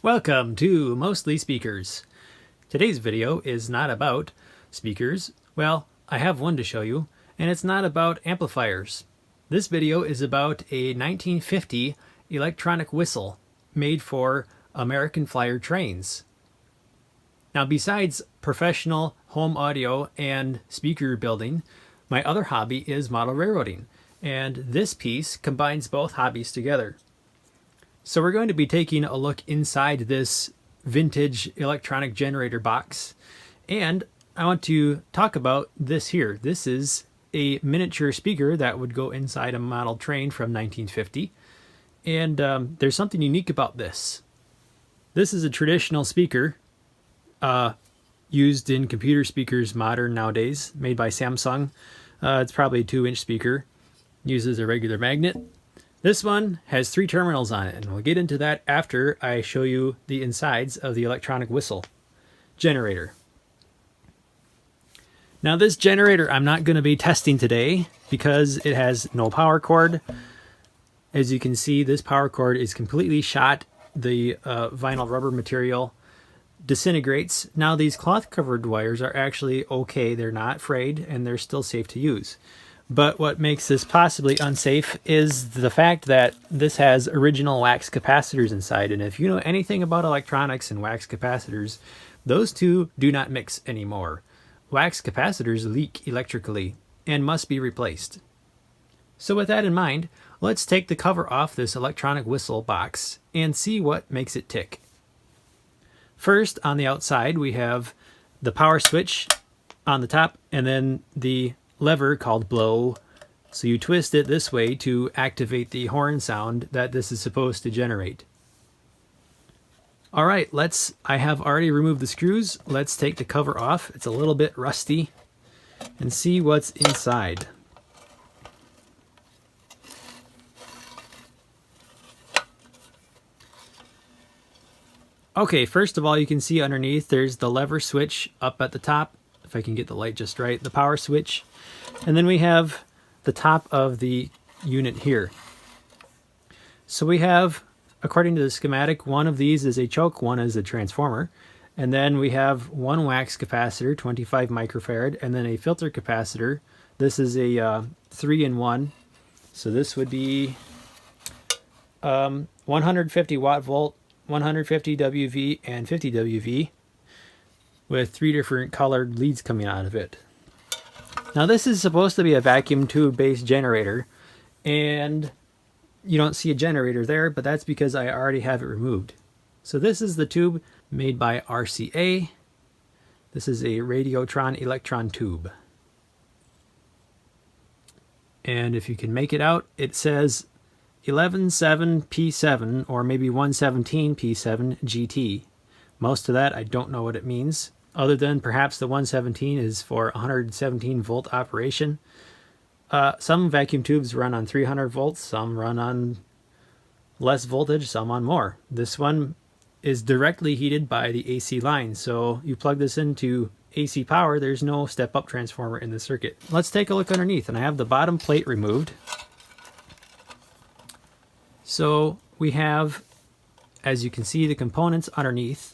Welcome to Mostly Speakers. Today's video is not about speakers. Well, I have one to show you, and it's not about amplifiers. This video is about a 1950 electronic whistle made for American Flyer trains. Now, besides professional home audio and speaker building, my other hobby is model railroading, and this piece combines both hobbies together. So we're going to be taking a look inside this vintage electronic generator box, and I want to talk about this here. This is a miniature speaker that would go inside a model train from 1950, and there's something unique about this. This is a traditional speaker used in computer speakers modern nowadays, made by Samsung. It's probably a 2-inch speaker, uses a regular magnet. This one has 3 terminals on it, and we'll get into that after I show you the insides of the electronic whistle generator. Now, this generator I'm not going to be testing today because it has no power cord. As you can see, this power cord is completely shot. The vinyl rubber material disintegrates. Now, these cloth covered wires are actually okay. They're not frayed and they're still safe to use. But what makes this possibly unsafe is the fact that this has original wax capacitors inside. And if you know anything about electronics and wax capacitors, those two do not mix anymore. Wax capacitors leak electrically and must be replaced. So with that in mind, let's take the cover off this electronic whistle box and see what makes it tick. First, on the outside, we have the power switch on the top and then the lever called blow. So you twist it this way to activate the horn sound that this is supposed to generate. All right, I have already removed the screws. Let's take the cover off. It's a little bit rusty and see what's inside. Okay, first of all, you can see underneath there's the lever switch up at the top. If I can get the light just right, the power switch. And then we have the top of the unit here. So we have, according to the schematic, one of these is a choke, one is a transformer. And then we have one wax capacitor, 25 microfarad, and then a filter capacitor. This is a 3-in-1. So this would be 150 watt volt, 150 WV, and 50 WV. With 3 different colored leads coming out of it. Now, this is supposed to be a vacuum tube based generator, and you don't see a generator there, but that's because I already have it removed. So this is the tube made by RCA. This is a Radiotron electron tube. And if you can make it out, it says 117P7 or maybe 117P7 GT. Most of that, I don't know what it means, other than perhaps the 117 is for 117 volt operation. Some vacuum tubes run on 300 volts, some run on less voltage, some on more. This one is directly heated by the AC line, so you plug this into AC power, there's no step-up transformer in the circuit. Let's take a look underneath, and I have the bottom plate removed. So we have, as you can see, the components underneath.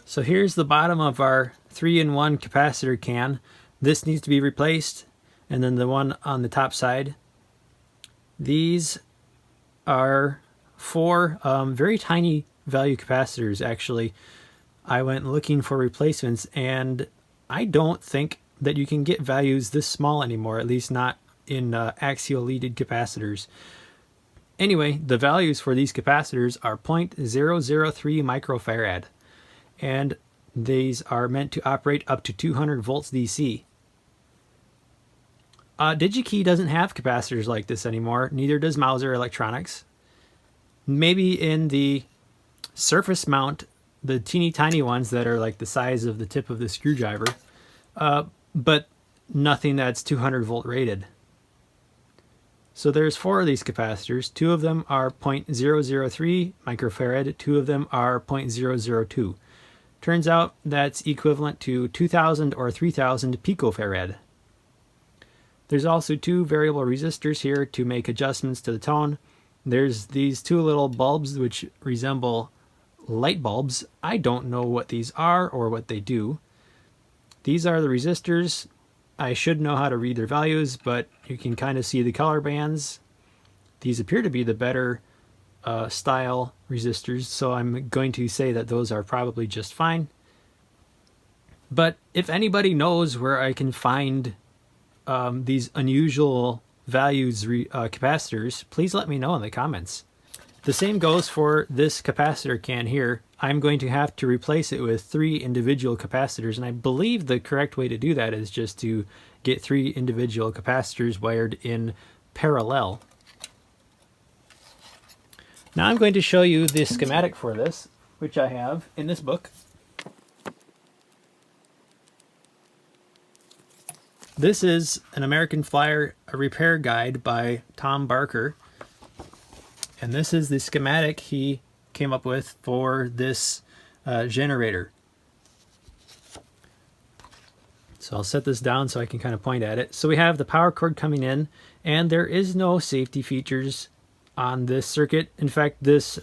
So here's the bottom of our 3-in-1 capacitor can. This needs to be replaced, and then the one on the top side. These are 4 very tiny value capacitors, actually. I went looking for replacements, and I don't think that you can get values this small anymore, at least not in axial leaded capacitors. Anyway, the values for these capacitors are 0.003 microfarad. And these are meant to operate up to 200 volts DC. DigiKey doesn't have capacitors like this anymore, neither does Mouser Electronics. Maybe in the surface mount, the teeny tiny ones that are like the size of the tip of the screwdriver, but nothing that's 200 volt rated. So there's 4 of these capacitors. 2 of them are 0.003 microfarad, 2 of them are 0.002. Turns out that's equivalent to 2,000 or 3,000 picofarad. There's also 2 variable resistors here to make adjustments to the tone. There's these 2 little bulbs which resemble light bulbs. I don't know what these are or what they do. These are the resistors. I should know how to read their values, but you can kind of see the color bands. These appear to be the better style resistors, so I'm going to say that those are probably just fine. But if anybody knows where I can find these unusual values capacitors, please let me know in the comments. The same goes for this capacitor can here. I'm going to have to replace it with 3 individual capacitors, and I believe the correct way to do that is just to get 3 individual capacitors wired in parallel. Now I'm going to show you the schematic for this, which I have in this book. This is an American Flyer repair guide by Tom Barker. And this is the schematic he came up with for this generator. So I'll set this down so I can kind of point at it. So we have the power cord coming in, and there is no safety features on this circuit. In fact, this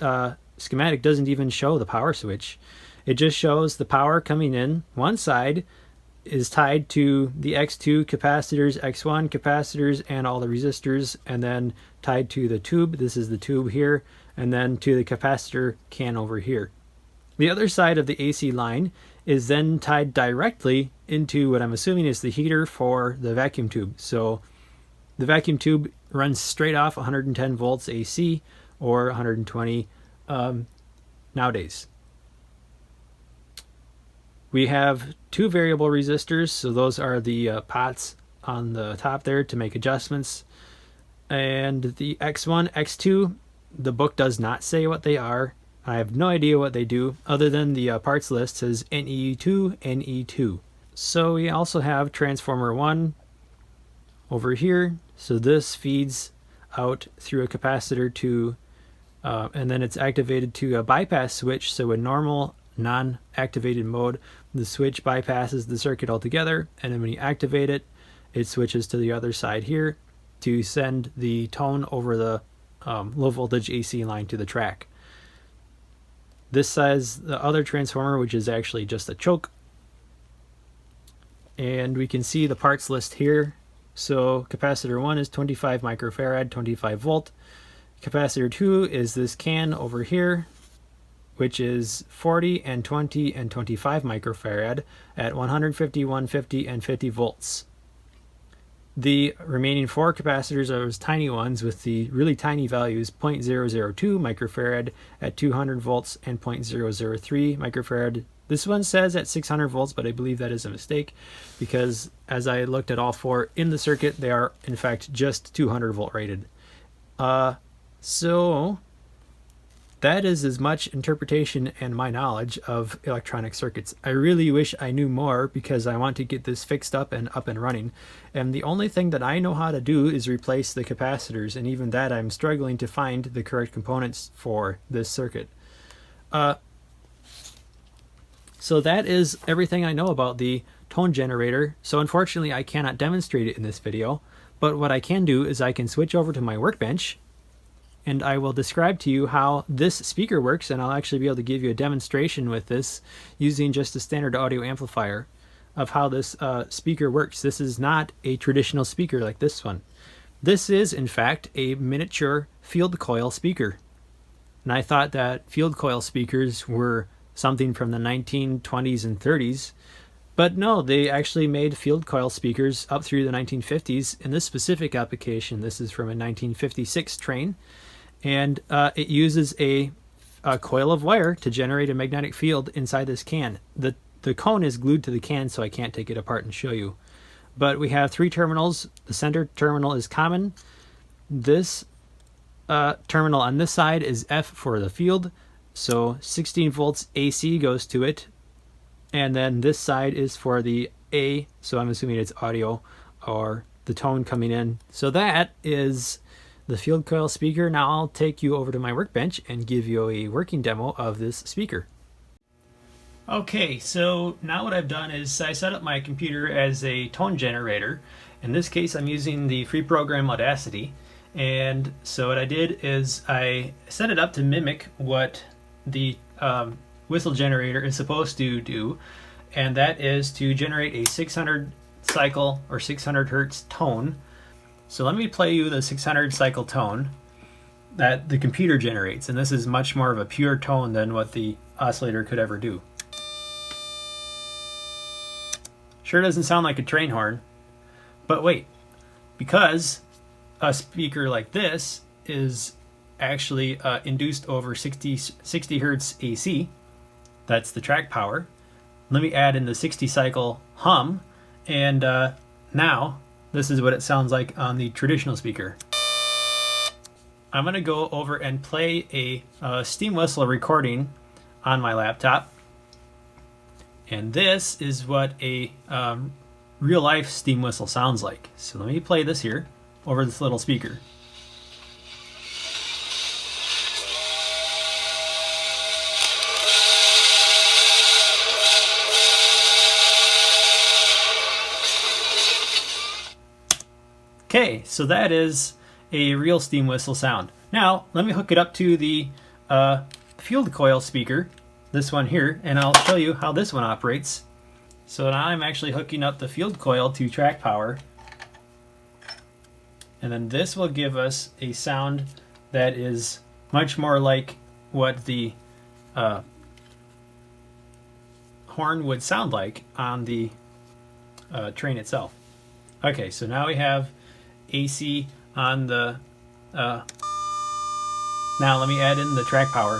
schematic doesn't even show the power switch. It just shows the power coming in. One side is tied to the X2 capacitors, X1 capacitors, and all the resistors, and then tied to the tube. This is the tube here, and then to the capacitor can over here. The other side of the AC line is then tied directly into what I'm assuming is the heater for the vacuum tube. So the vacuum tube runs straight off 110 volts AC or 120 nowadays. We have 2 variable resistors, so those are the pots on the top there to make adjustments. And the X1, X2, the book does not say what they are. I have no idea what they do, other than the parts list says NE2, NE2. So we also have transformer 1 over here. So this feeds out through a capacitor to, and then it's activated to a bypass switch. So in normal non-activated mode, the switch bypasses the circuit altogether, and then when you activate it, it switches to the other side here to send the tone over the low voltage AC line to the track. This has the other transformer, which is actually just a choke, and we can see the parts list here. So capacitor 1 is 25 microfarad, 25 volt. Capacitor 2 is this can over here, which is 40 and 20 and 25 microfarad at 150, 150, and 50 volts. The remaining 4 capacitors are those tiny ones with the really tiny values, 0.002 microfarad at 200 volts and 0.003 microfarad. This one says at 600 volts, but I believe that is a mistake because as I looked at all 4 in the circuit, they are in fact just 200 volt rated. So that is as much interpretation and my knowledge of electronic circuits. I really wish I knew more because I want to get this fixed up and running. And the only thing that I know how to do is replace the capacitors, and even that I'm struggling to find the correct components for this circuit. So that is everything I know about the tone generator. So unfortunately I cannot demonstrate it in this video, but what I can do is I can switch over to my workbench and I will describe to you how this speaker works, and I'll actually be able to give you a demonstration with this using just a standard audio amplifier of how this speaker works. This is not a traditional speaker like this one. This is in fact a miniature field coil speaker, and I thought that field coil speakers were something from the 1920s and 30s, but no, they actually made field coil speakers up through the 1950s. In this specific application, this is from a 1956 train, and it uses a coil of wire to generate a magnetic field inside this can. The cone is glued to the can, so I can't take it apart and show you. But we have 3 terminals. The center terminal is common. This terminal on this side is F for the field, so 16 volts AC goes to it. And then this side is for the A, so I'm assuming it's audio or the tone coming in. So that is the field coil speaker. Now I'll take you over to my workbench and give you a working demo of this speaker. Okay, so now what I've done is I set up my computer as a tone generator. In this case I'm using the free program Audacity, and so what I did is I set it up to mimic what the whistle generator is supposed to do, and that is to generate a 600 cycle or 600 hertz tone. So let me play you the 600 cycle tone that the computer generates, and this is much more of a pure tone than what the oscillator could ever do. Sure doesn't sound like a train horn, but wait, because a speaker like this is actually induced over 60 hertz AC, that's the track power. Let me add in the 60 cycle hum, and now this is what it sounds like on the traditional speaker. I'm going to go over and play a steam whistle recording on my laptop, and this is what a real life steam whistle sounds like. So let me play this here over this little speaker. Okay, so that is a real steam whistle sound. Now, let me hook it up to the field coil speaker, this one here, and I'll show you how this one operates. So now I'm actually hooking up the field coil to track power, and then this will give us a sound that is much more like what the horn would sound like on the train itself. Okay, so now we have AC on the now let me add in the track power.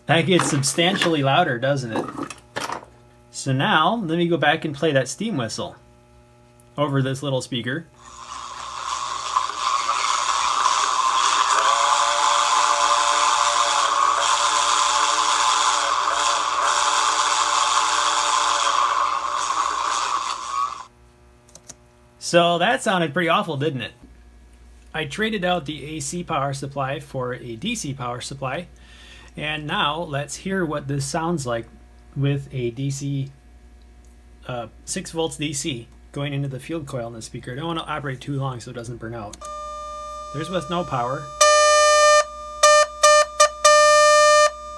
That gets substantially louder, doesn't it? So now let me go back and play that steam whistle over this little speaker. So that sounded pretty awful, didn't it? I traded out the AC power supply for a DC power supply, and now let's hear what this sounds like with a DC 6 volts DC going into the field coil in the speaker. I don't want to operate too long so it doesn't burn out. There's with no power.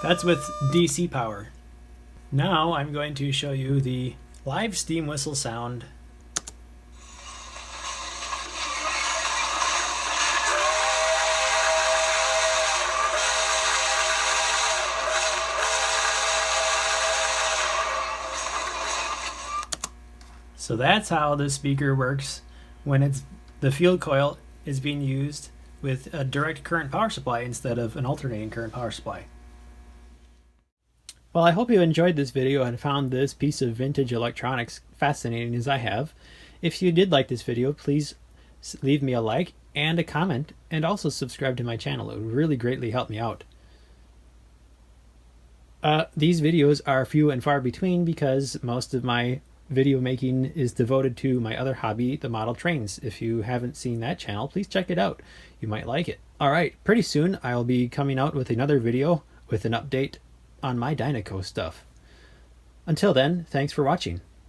That's with DC power. Now I'm going to show you the live steam whistle sound. So that's how this speaker works when the field coil is being used with a direct current power supply instead of an alternating current power supply. Well, I hope you enjoyed this video and found this piece of vintage electronics fascinating as I have. If you did like this video, please leave me a like and a comment, and also subscribe to my channel. It would really greatly help me out. These videos are few and far between because most of my video making is devoted to my other hobby, the model trains. If you haven't seen that channel, please check it out. You might like it. Alright, pretty soon I'll be coming out with another video with an update on my Dynaco stuff. Until then, thanks for watching.